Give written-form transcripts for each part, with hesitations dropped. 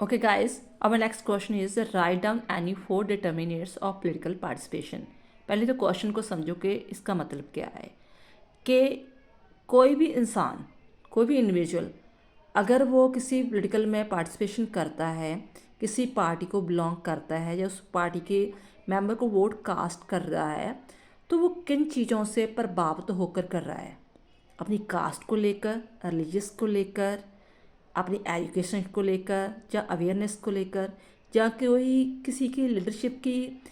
Okay, guys, our next question is write down any 4 determinants of political participation. पहले तो question को समझो कि इसका मतलब क्या है कि कोई भी इंसान, कोई भी इंडिविजुअल अगर वो किसी पॉलिटिकल में पार्टिसिपेशन करता है, किसी पार्टी को बिलोंग करता है या उस पार्टी के मेंबर को वोट कास्ट कर रहा है, तो वो किन चीज़ों से प्रभावित होकर कर रहा है? अपनी कास्ट को लेकर, रिलीजियस को लेकर, अपनी एजुकेशन को लेकर, या अवेयरनेस को लेकर, या कोई किसी की लीडरशिप की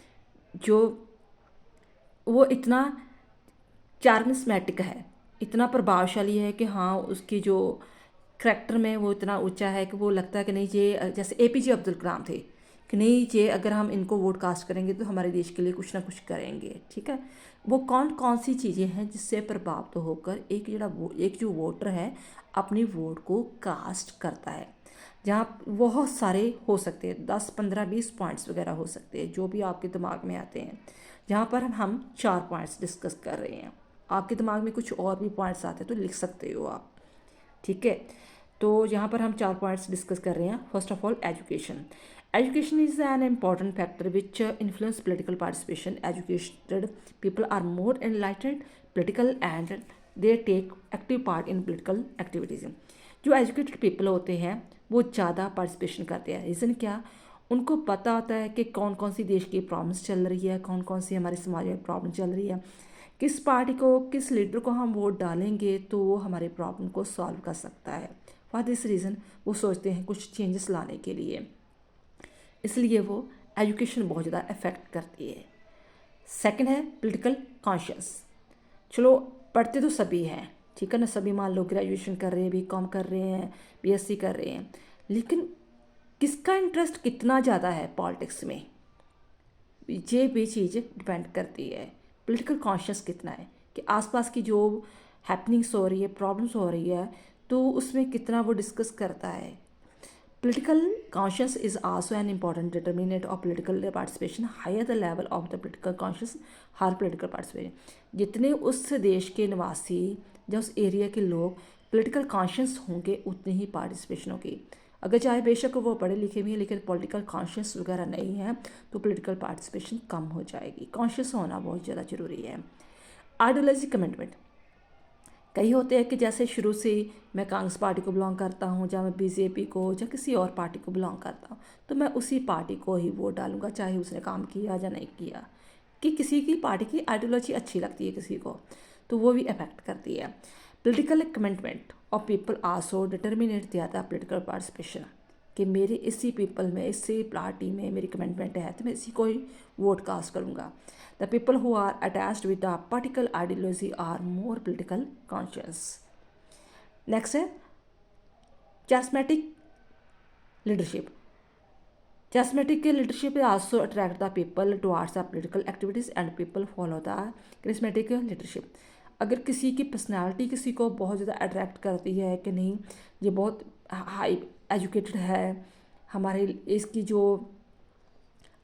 जो वो इतना चारिस्मेटिक है, इतना प्रभावशाली है कि हाँ उसकी जो करैक्टर में वो इतना ऊंचा है कि वो लगता है कि नहीं ये, जैसे एपीजे अब्दुल कलाम थे कि नहीं ये अगर हम इनको वोट कास्ट करेंगे तो हमारे देश के लिए कुछ ना कुछ करेंगे। ठीक है, वो कौन कौन सी चीज़ें हैं जिससे प्रभावित होकर एक जो वोटर है अपनी वोट को कास्ट करता है। जहाँ बहुत सारे हो सकते हैं, 10 15 20 पॉइंट्स वगैरह हो सकते हैं जो भी आपके दिमाग में आते हैं। जहाँ पर हम 4 पॉइंट्स डिस्कस कर रहे हैं, आपके दिमाग में कुछ और भी पॉइंट्स आते हैं तो लिख सकते हो आप। ठीक है, तो यहाँ पर हम 4 पॉइंट्स डिस्कस कर रहे हैं। First of all, education. Education is an important factor which influence political participation. Educated people are more enlightened political and they take active part in political activities. जो एजुकेटेड पीपल होते हैं वो ज़्यादा participation करते हैं। रीज़न क्या? उनको पता होता है कि कौन कौन सी देश की प्रॉब्लम्स चल रही है, कौन कौन सी हमारे समाज में प्रॉब्लम चल रही है, किस पार्टी को, किस लीडर को हम वोट डालेंगे तो वो हमारे प्रॉब्लम को सॉल्व कर सकता है। फॉर दिस रीज़न वो सोचते हैं कुछ चेंजेस लाने के लिए, इसलिए वो एजुकेशन बहुत ज़्यादा अफेक्ट करती है। सेकंड है पॉलिटिकल कॉन्शियस। चलो पढ़ते तो सभी हैं, ठीक है ना, सभी मान लो ग्रेजुएशन कर रहे हैं, बीकॉम कर रहे हैं, बीएससी कर रहे हैं, लेकिन किसका इंटरेस्ट कितना ज़्यादा है पॉलिटिक्स में, ये भी चीज़ डिपेंड करती है। पॉलिटिकल कॉन्शियस कितना है कि आसपास की जो हैपनिंग्स हो रही है, प्रॉब्लम्स हो रही है, तो उसमें कितना वो डिस्कस करता है। Political conscience is also an important determinant of political participation. Higher the level of the political conscience, higher political participation. जितने उस देश के निवासी या उस एरिया के लोग पॉलिटिकल कॉन्शियस होंगे उतनी ही पार्टिसिपेशन होगी। अगर चाहे बेशक वो पढ़े लिखे भी हैं लेकिन पॉलिटिकल कॉन्शियस वगैरह नहीं है तो पॉलिटिकल पार्टिसिपेशन कम हो जाएगी। कॉन्शियस होना बहुत ज़्यादा ज़रूरी है। Ideology commitment. कई होते हैं कि जैसे शुरू से मैं कांग्रेस पार्टी को बिलोंग करता हूँ, या मैं बीजेपी को या किसी और पार्टी को बिलोंग करता हूँ, तो मैं उसी पार्टी को ही वोट डालूंगा चाहे उसने काम किया या नहीं किया। कि किसी की पार्टी की आइडियोलॉजी अच्छी लगती है किसी को, तो वो भी अफेक्ट करती है। Political commitment of people also determinate the political participation. कि मेरे इसी पीपल में, इसी पार्टी में मेरी कमिटमेंट है तो मैं इसी को ही वोट कास्ट करूँगा। The people who are attached with the particular ideology are more political conscious. Next है charismatic leadership. Charismatic leadership also attract the people towards the political activities and people follow the charismatic leadership. अगर किसी की personality किसी को बहुत ज़्यादा attract करती है कि नहीं ये बहुत हाई एजुकेटेड है, हमारे इसकी जो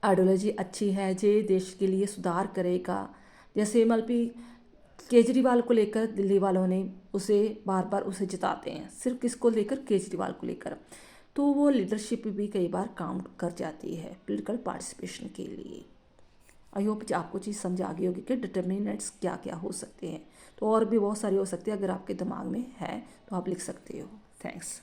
आइडियोलॉजी अच्छी है, ये देश के लिए सुधार करेगा, जैसे मतलब केजरीवाल को लेकर दिल्ली वालों ने उसे बार बार उसे जिताते हैं, सिर्फ किसको लेकर? केजरीवाल को लेकर। तो वो लीडरशिप भी कई बार काउंट कर जाती है पॉलिटिकल पार्टिसिपेशन के लिए। आई होप आपको चीज़ समझ आ गई होगी कि डिटर्मिनेंट्स क्या क्या हो सकते हैं। तो और भी बहुत सारे हो सकते हैं, अगर आपके दिमाग में है तो आप लिख सकते हो। थैंक्स।